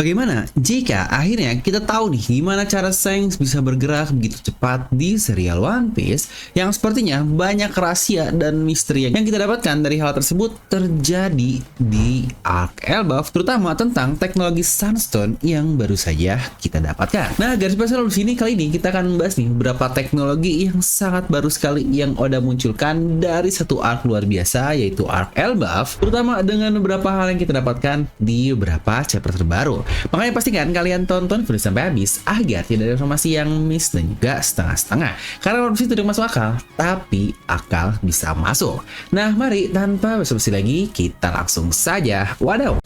Bagaimana jika akhirnya kita tahu nih gimana cara Shanks bisa bergerak begitu cepat di serial One Piece yang sepertinya banyak rahasia dan misteri yang kita dapatkan dari hal tersebut terjadi di arc Elbaf, terutama tentang teknologi Sunstone yang baru saja kita dapatkan. Nah, garis besar di sini kali ini kita akan membahas nih beberapa teknologi yang sangat baru sekali yang Oda munculkan dari satu arc luar biasa yaitu arc Elbaf, terutama dengan beberapa hal yang kita dapatkan di beberapa chapter terbaru. Makanya pastikan kalian tonton video sampai habis agar tidak ada informasi yang miss dan juga setengah-setengah. Karena One Piece tidak masuk akal, tapi akal bisa masuk. Nah, mari tanpa basa-basi lagi kita langsung saja. Wadaw.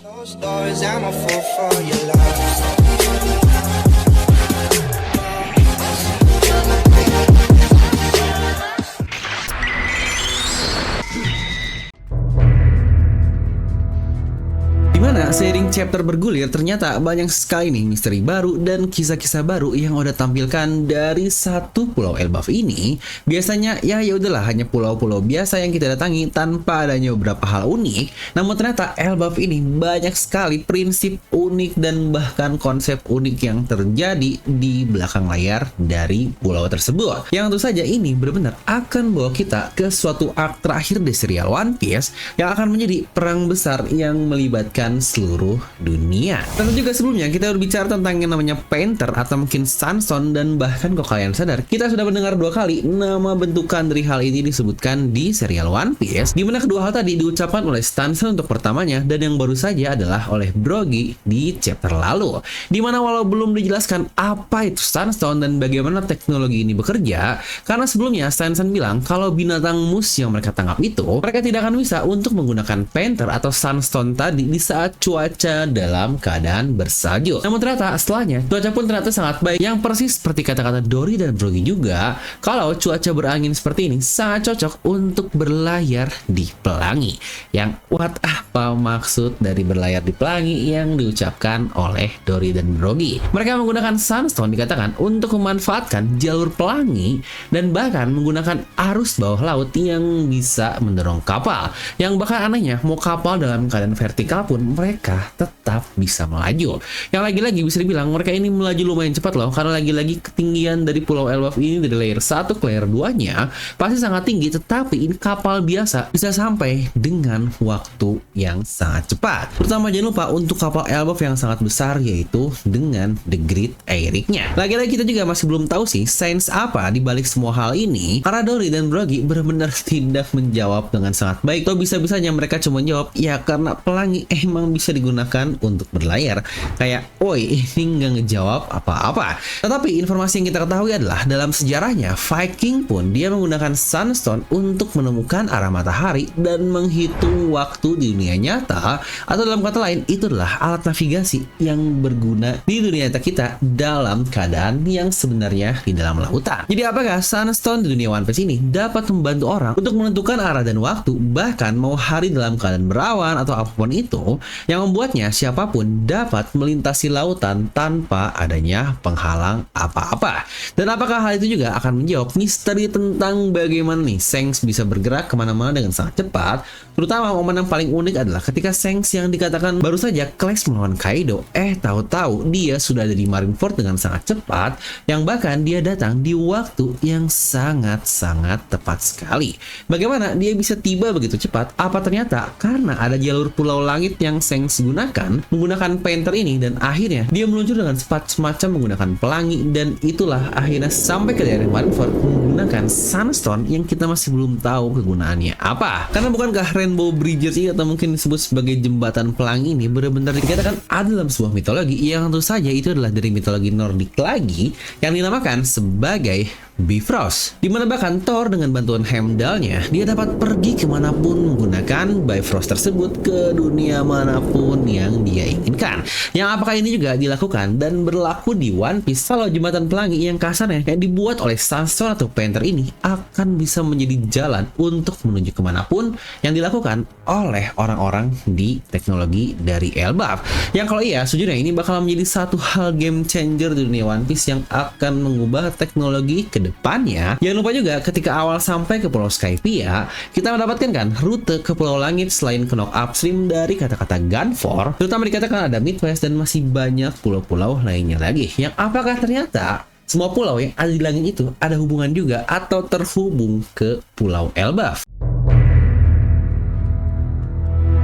Dimana seiring chapter bergulir ternyata banyak sekali nih misteri baru dan kisah-kisah baru yang udah tampilkan dari satu pulau Elbaf ini. Biasanya ya udahlah hanya pulau-pulau biasa yang kita datangi tanpa adanya beberapa hal unik. Namun ternyata Elbaf ini banyak sekali prinsip unik dan bahkan konsep unik yang terjadi di belakang layar dari pulau tersebut. Yang tentu saja ini benar-benar akan bawa kita ke suatu arc terakhir di serial One Piece yang akan menjadi perang besar yang melibatkan seluruh dunia. Tentu juga sebelumnya kita berbicara tentang yang namanya Painter atau mungkin Sunstone, dan bahkan kalau kalian sadar kita sudah mendengar dua kali nama bentukan dari hal ini disebutkan di serial One Piece, dimana kedua hal tadi diucapkan oleh Sunstone untuk pertamanya dan yang baru saja adalah oleh Brogy di chapter lalu, dimana walau belum dijelaskan apa itu Sunstone dan bagaimana teknologi ini bekerja, karena sebelumnya Sunstone bilang kalau binatang mus yang mereka tangkap itu mereka tidak akan bisa untuk menggunakan Painter atau Sunstone tadi di saat cuaca dalam keadaan bersalju. Namun ternyata setelahnya cuaca pun ternyata sangat baik, yang persis seperti kata-kata Dory dan Brogy juga kalau cuaca berangin seperti ini sangat cocok untuk berlayar di pelangi. Yang apa maksud dari berlayar di pelangi yang diucapkan oleh Dory dan Brogy? Mereka menggunakan Sunstone dikatakan untuk memanfaatkan jalur pelangi dan bahkan menggunakan arus bawah laut yang bisa mendorong kapal, yang bahkan anehnya mau kapal dalam keadaan vertikal pun mereka tetap bisa melaju. Yang lagi-lagi bisa dibilang mereka ini melaju lumayan cepat loh, karena lagi-lagi ketinggian dari pulau Elbaf ini dari layer 1 ke layer 2 nya pasti sangat tinggi, tetapi ini kapal biasa bisa sampai dengan waktu yang sangat cepat. Terutama jangan lupa untuk kapal Elbaf yang sangat besar yaitu dengan The Great Eric-nya. Lagi-lagi kita juga masih belum tahu sih sains apa di balik semua hal ini, karena Dory dan Brogy benar-benar tidak menjawab dengan sangat baik. Atau bisa-bisanya mereka cuma jawab ya karena pelangi emang bisa digunakan untuk berlayar. Kayak, oi, ini nggak ngejawab apa-apa. Tetapi informasi yang kita ketahui adalah dalam sejarahnya Viking pun dia menggunakan Sunstone untuk menemukan arah matahari dan menghitung waktu di dunia nyata, atau dalam kata lain itu adalah alat navigasi yang berguna di dunia nyata kita dalam keadaan yang sebenarnya di dalam lautan. Jadi apakah Sunstone di dunia One Piece ini dapat membantu orang untuk menentukan arah dan waktu, bahkan mau hari dalam keadaan berawan atau apapun itu, yang membuatnya siapapun dapat melintasi lautan tanpa adanya penghalang apa-apa? Dan apakah hal itu juga akan menjawab misteri tentang bagaimana nih Shanks bisa bergerak kemana-mana dengan sangat cepat? Terutama momen yang paling unik adalah ketika Shanks yang dikatakan baru saja clash melawan Kaido, tahu-tahu dia sudah ada di Marineford dengan sangat cepat, yang bahkan dia datang di waktu yang sangat-sangat tepat sekali. Bagaimana dia bisa tiba begitu cepat? Apa ternyata karena ada jalur pulau langit yang Shanks gunakan menggunakan Painter ini, dan akhirnya dia meluncur dengan cepat semacam menggunakan pelangi, dan itulah akhirnya sampai ke daerah Marineford menggunakan Sunstone yang kita masih belum tahu kegunaannya apa. Karena bukankah Rainbow Bridges ini atau mungkin disebut sebagai jembatan pelangi ini benar-benar dikatakan ada dalam sebuah mitologi yang tentu saja itu adalah dari mitologi Nordik lagi yang dinamakan sebagai Bifrost, dimana bahkan Thor dengan bantuan Heimdallnya dia dapat pergi kemanapun menggunakan Bifrost tersebut ke dunia manapun yang dia inginkan. Yang apakah ini juga dilakukan dan berlaku di One Piece kalau jembatan pelangi yang kasarnya yang dibuat oleh Sunstone atau Painter ini akan bisa menjadi jalan untuk menuju kemanapun yang dilakukan oleh orang-orang di teknologi dari Elbaf. Yang kalau iya, sejujurnya ini bakal menjadi satu hal game changer di dunia One Piece yang akan mengubah teknologi ke depannya. Jangan lupa juga ketika awal sampai ke Pulau Skypiea, kita mendapatkan kan rute ke Pulau Langit selain ke knock upstream dari kata-kata Gunfor, terutama dikatakan ada Midwest dan masih banyak pulau-pulau lainnya lagi. Yang apakah ternyata semua pulau yang ada di langit itu ada hubungan juga atau terhubung ke Pulau Elbaf?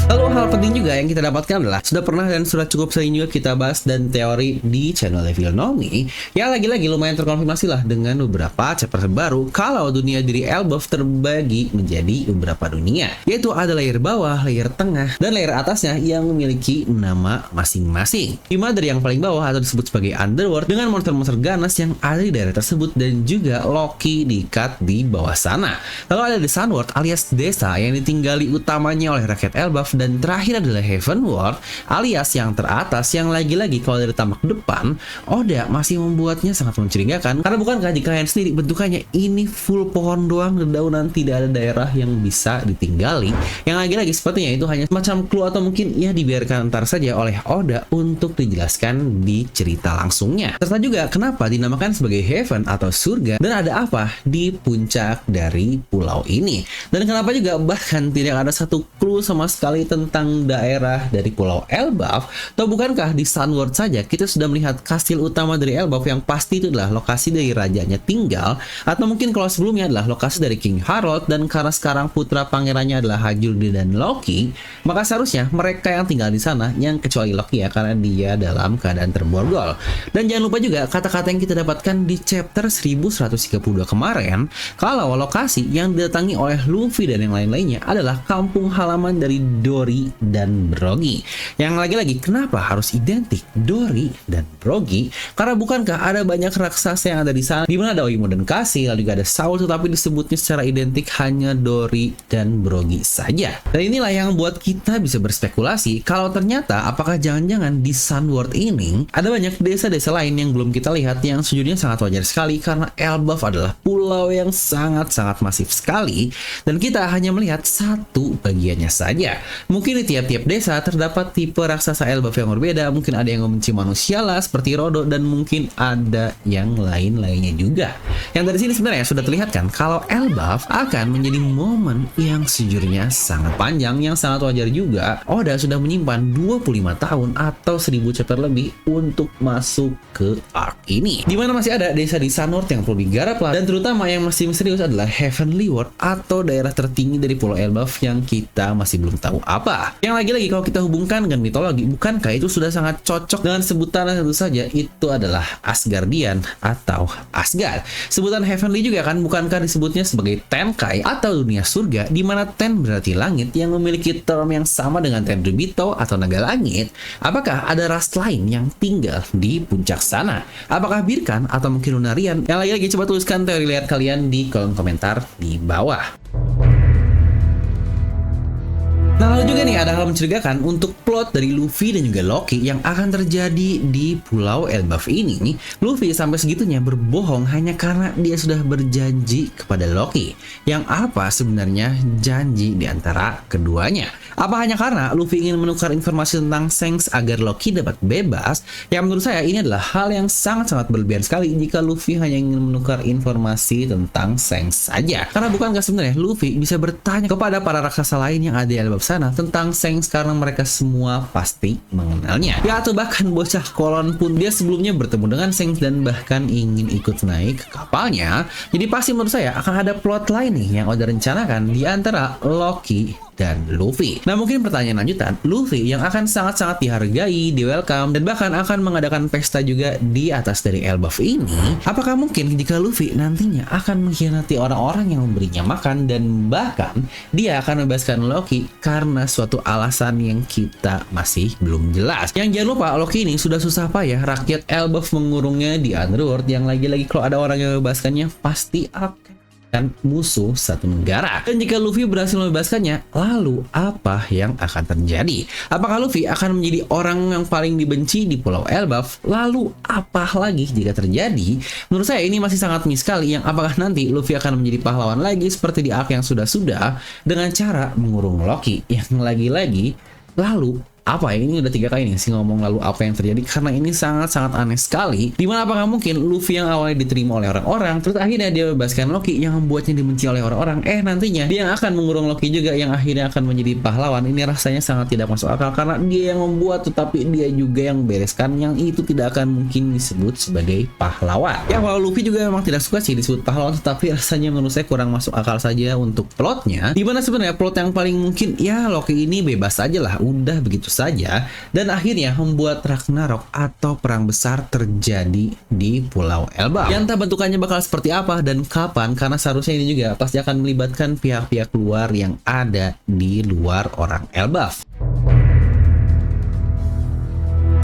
Lalu hal penting juga yang kita dapatkan adalah sudah pernah dan sudah cukup sering juga kita bahas dan teori di channel Evil Nomi yang lagi-lagi lumayan terkonfirmasi lah dengan beberapa chapter terbaru kalau dunia diri Elbaf terbagi menjadi beberapa dunia, yaitu ada layer bawah, layer tengah, dan layer atasnya yang memiliki nama masing-masing. Dimana dari yang paling bawah atau disebut sebagai Underworld dengan monster-monster ganas yang ada di daerah tersebut dan juga Loki diikat di bawah sana. Lalu ada The Sunworld alias desa yang ditinggali utamanya oleh rakyat Elbaf, dan terakhir adalah Heavenworld alias yang teratas yang lagi-lagi kalau dari tamak depan Oda masih membuatnya sangat mencurigakan karena bukankah di kalian sendiri bentukannya ini full pohon doang, dedaunan, tidak ada daerah yang bisa ditinggali, yang lagi-lagi sepertinya itu hanya semacam clue atau mungkin ya dibiarkan ntar saja oleh Oda untuk dijelaskan di cerita langsungnya. Serta juga kenapa dinamakan sebagai Heaven atau surga dan ada apa di puncak dari pulau ini, dan kenapa juga bahkan tidak ada satu clue sama sekali tentang daerah dari Pulau Elbaf. Atau bukankah di Sunworld saja kita sudah melihat kastil utama dari Elbaf yang pasti itu adalah lokasi dari rajanya tinggal, atau mungkin kalau sebelumnya adalah lokasi dari King Harold, dan karena sekarang putra pangerannya adalah Hajurdi dan Loki, maka seharusnya mereka yang tinggal di sana, yang kecuali Loki ya karena dia dalam keadaan terborgol. Dan jangan lupa juga kata-kata yang kita dapatkan di chapter 1132 kemarin kalau lokasi yang didatangi oleh Luffy dan yang lain-lainnya adalah kampung halaman dari Dory dan Brogy. Yang lagi-lagi kenapa harus identik Dory dan Brogy? Karena bukankah ada banyak raksasa yang ada di sana, di mana ada Oimo dan Kasi, lalu juga ada Saul, tetapi disebutnya secara identik hanya Dory dan Brogy saja. Dan inilah yang membuat kita bisa berspekulasi kalau ternyata apakah jangan-jangan di Sunworld ini ada banyak desa-desa lain yang belum kita lihat, yang sejujurnya sangat wajar sekali karena Elbaf adalah pulau yang sangat-sangat masif sekali dan kita hanya melihat satu bagiannya saja. Mungkin di tiap-tiap desa terdapat tipe raksasa Elbaf yang berbeda, mungkin ada yang membenci manusia lah seperti Rodo, dan mungkin ada yang lain-lainnya juga. Yang dari sini sebenarnya sudah terlihat kan kalau Elbaf akan menjadi momen yang sejujurnya sangat panjang, yang sangat wajar juga Oda sudah menyimpan 25 tahun atau 1000 chapter lebih untuk masuk ke arc ini, dimana masih ada desa di Sunworld yang perlu digarap lah, dan terutama yang masih misterius adalah Heavenly World atau daerah tertinggi dari Pulau Elbaf yang kita masih belum tahu apa. Yang lagi-lagi kalau kita hubungkan dengan mitologi, bukankah itu sudah sangat cocok dengan sebutan tentu saja itu adalah Asgardian atau Asgard. Sebutan Heavenly juga kan, bukankah disebutnya sebagai Tenkai atau dunia surga, di mana Ten berarti langit yang memiliki term yang sama dengan Tenryubito atau naga langit. Apakah ada ras lain yang tinggal di puncak sana? Apakah Birkan atau mungkin Lunarian? Yang lagi-lagi coba tuliskan teori liar kalian di kolom komentar di bawah. Nah, lalu juga nih ada hal mencurigakan untuk plot dari Luffy dan juga Loki yang akan terjadi di Pulau Elbaf ini. Luffy sampai segitunya berbohong hanya karena dia sudah berjanji kepada Loki. Yang apa sebenarnya janji di antara keduanya? Apa hanya karena Luffy ingin menukar informasi tentang Shanks agar Loki dapat bebas? Yang menurut saya ini adalah hal yang sangat-sangat berlebihan sekali jika Luffy hanya ingin menukar informasi tentang Shanks saja. Karena bukankah sebenarnya Luffy bisa bertanya kepada para raksasa lain yang ada di Elbaf sana tentang Shanks karena mereka semua pasti mengenalnya. Ya, atau bahkan bocah kolon pun dia sebelumnya bertemu dengan Shanks dan bahkan ingin ikut naik ke kapalnya. Jadi pasti menurut saya akan ada plot lain nih yang udah rencanakan di antara Loki dan Luffy. Nah, mungkin pertanyaan lanjutan, Luffy yang akan sangat-sangat dihargai, di welcome, dan bahkan akan mengadakan pesta juga di atas dari Elbaf ini, apakah mungkin jika Luffy nantinya akan mengkhianati orang-orang yang memberinya makan, dan bahkan dia akan membebaskan Loki karena suatu alasan yang kita masih belum jelas. Yang jangan lupa, Loki ini sudah susah payah rakyat Elbaf mengurungnya di Underworld, yang lagi-lagi kalau ada orang yang membebaskannya pasti akan musuh satu negara. Dan jika Luffy berhasil membebaskannya, lalu apa yang akan terjadi? Apakah Luffy akan menjadi orang yang paling dibenci di Pulau Elbaf? Lalu apa lagi jika terjadi? Menurut saya ini masih sangat miss sekali, yang apakah nanti Luffy akan menjadi pahlawan lagi seperti di arc yang sudah-sudah dengan cara mengurung Loki, yang lagi-lagi lalu Apa ya, ini udah 3 kali nih sih ngomong lalu apa yang terjadi, karena ini sangat-sangat aneh sekali. Dimana apakah mungkin Luffy yang awalnya diterima oleh orang-orang, terus akhirnya dia bebaskan Loki yang membuatnya dibenci oleh orang-orang, nantinya dia yang akan mengurung Loki juga yang akhirnya akan menjadi pahlawan. Ini rasanya sangat tidak masuk akal, karena dia yang membuat tetapi dia juga yang bereskan, yang itu tidak akan mungkin disebut sebagai pahlawan. Ya walau Luffy juga memang tidak suka sih disebut pahlawan, tetapi rasanya menurut saya kurang masuk akal saja untuk plotnya. Dimana sebenarnya plot yang paling mungkin ya Loki ini bebas aja lah, udah begitu saja, dan akhirnya membuat Ragnarok atau perang besar terjadi di Pulau Elbaf. Yang entah bentukannya bakal seperti apa dan kapan, karena seharusnya ini juga pasti akan melibatkan pihak-pihak luar yang ada di luar orang Elbaf.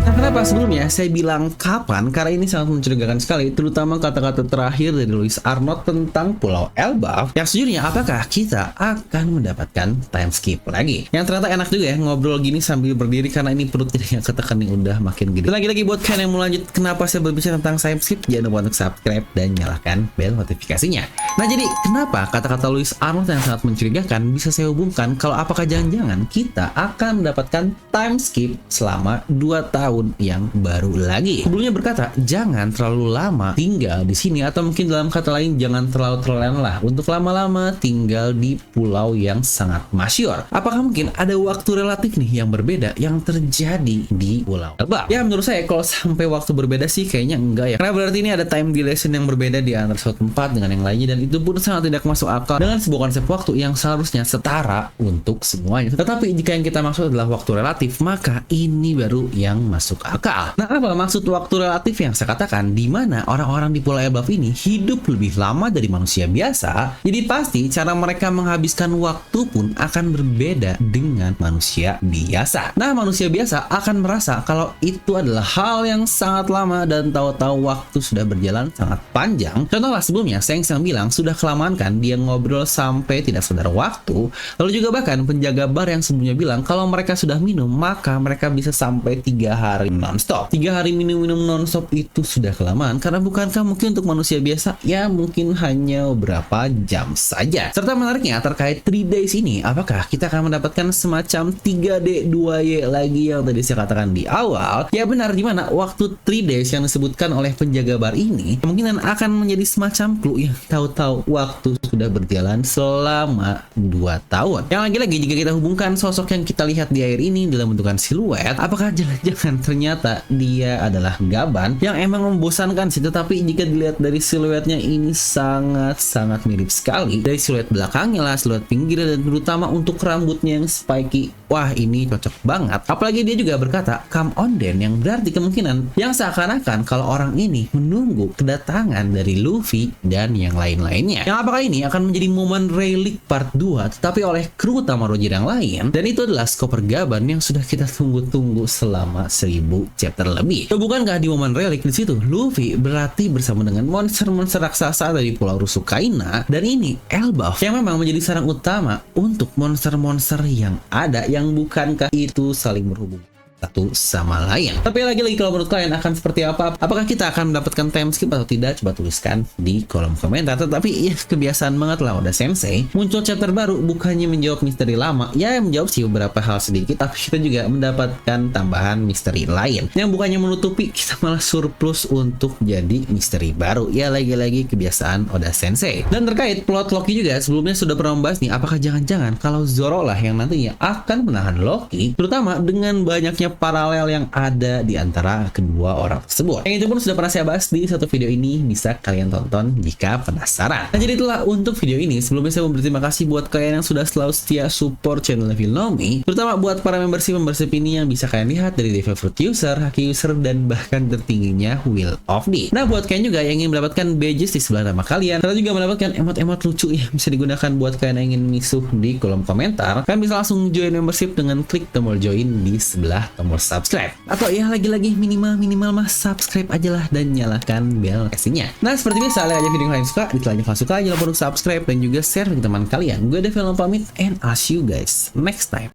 Nah, kenapa sebelumnya saya bilang kapan? Karena ini sangat mencurigakan sekali, terutama kata-kata terakhir dari Louis Arnold tentang Pulau Elbaf. Yang sejujurnya, apakah kita akan mendapatkan time skip lagi? Yang ternyata enak juga ya ngobrol gini sambil berdiri, karena ini perut tidak ketekan nih, udah makin gede. Dan lagi-lagi buat kalian yang mau lanjut, kenapa saya berbicara tentang time skip, jangan lupa untuk subscribe dan nyalakan bel notifikasinya. Nah, jadi kenapa kata-kata Louis Arnold yang sangat mencurigakan bisa saya hubungkan kalau apakah jangan-jangan kita akan mendapatkan time skip selama 2 tahun yang baru lagi. Sebelumnya berkata, jangan terlalu lama tinggal di sini, atau mungkin dalam kata lain, jangan terlalu terlena lah untuk lama-lama tinggal di pulau yang sangat masyhur. Apakah mungkin ada waktu relatif nih yang berbeda yang terjadi di Pulau Elbaf? Ya, menurut saya kalau sampai waktu berbeda sih kayaknya enggak ya. Karena berarti ini ada time dilation yang berbeda di antara suatu tempat dengan yang lainnya, dan itu pun sangat tidak masuk akal dengan sebuah konsep waktu yang seharusnya setara untuk semuanya. Tetapi jika yang kita maksud adalah waktu relatif, maka ini baru yang masuk akal. Nah, apa maksud waktu relatif yang saya katakan? Di mana orang-orang di Pulau Elbaf ini hidup lebih lama dari manusia biasa, jadi pasti cara mereka menghabiskan waktu pun akan berbeda dengan manusia biasa. Nah, manusia biasa akan merasa kalau itu adalah hal yang sangat lama, dan tahu-tahu waktu sudah berjalan sangat panjang. Contohlah sebelumnya, Shang Tsung bilang sudah kelamaan kan dia ngobrol sampai tidak sadar waktu. Lalu juga bahkan penjaga bar yang sebelumnya bilang kalau mereka sudah minum, maka mereka bisa sampai 3 hari non-stop. 3 hari minum-minum non-stop itu sudah kelamaan, karena bukankah mungkin untuk manusia biasa ya mungkin hanya beberapa jam saja. Serta menariknya terkait 3 days ini, apakah kita akan mendapatkan semacam 3D 2Y lagi yang tadi saya katakan di awal? Ya benar, di mana waktu 3 days yang disebutkan oleh penjaga bar ini kemungkinan akan menjadi semacam clue yang tahu-tahu waktu sudah berjalan selama 2 tahun. Yang lagi-lagi jika kita hubungkan sosok yang kita lihat di air ini dalam bentukan siluet, apakah jangan-jangan ternyata dia adalah Gaban yang emang membosankan sih, tetapi jika dilihat dari siluetnya ini sangat-sangat mirip sekali. Dari siluet belakangnya lah, siluet pinggirnya, dan terutama untuk rambutnya yang spiky. Wah, ini cocok banget. Apalagi dia juga berkata come on then, yang berarti kemungkinan yang seakan-akan kalau orang ini menunggu kedatangan dari Luffy dan yang lain-lainnya. Yang apakah ini akan menjadi momen relic part 2 tetapi oleh kru utama Roger yang lain, dan itu adalah Chopper Gaban yang sudah kita tunggu-tunggu selama 1000 chapter lebih. Bukankah di momen relic di situ Luffy berlatih bersama dengan monster-monster raksasa dari Pulau Rusukaina, dan ini Elbaf yang memang menjadi sarang utama untuk monster-monster yang ada, yang bukankah itu saling berhubung satu sama lain. Tapi lagi-lagi kalau menurut kalian akan seperti apa? Apakah kita akan mendapatkan time skip atau tidak? Coba tuliskan di kolom komentar. Tetapi ya kebiasaan banget lah Oda Sensei muncul chapter baru bukannya menjawab misteri lama, ya menjawab sih beberapa hal sedikit, tapi kita juga mendapatkan tambahan misteri lain yang bukannya menutupi, kita malah surplus untuk jadi misteri baru. Ya lagi-lagi kebiasaan Oda Sensei. Dan terkait plot Loki juga sebelumnya sudah pernah membahas nih, apakah jangan-jangan kalau Zoro lah yang nantinya akan menahan Loki, terutama dengan banyaknya paralel yang ada di antara kedua orang tersebut. Yang itu pun sudah pernah saya bahas di satu video ini, bisa kalian tonton jika penasaran. Nah, jadi itulah untuk video ini. Sebelumnya saya mau berterima kasih buat kalian yang sudah selalu setia support channel Filnomi, terutama buat para membership ini yang bisa kalian lihat dari The Favorite User, Haki User, dan bahkan tertingginya Will of D. Nah, buat kalian juga yang ingin mendapatkan badges di sebelah nama kalian, kalian juga mendapatkan emot-emot lucu yang bisa digunakan buat kalian yang ingin misuh di kolom komentar, kalian bisa langsung join membership dengan klik tombol join di sebelah tombol subscribe. Atau ya lagi-lagi minimal mah subscribe aja lah dan nyalakan bel notifikasinya. Nah, seperti biasa, like aja video kalian suka, ditelanjut kalau suka, jangan lupa untuk subscribe dan juga share ke teman kalian. Gue Devil pamit, and I'll see you guys next time.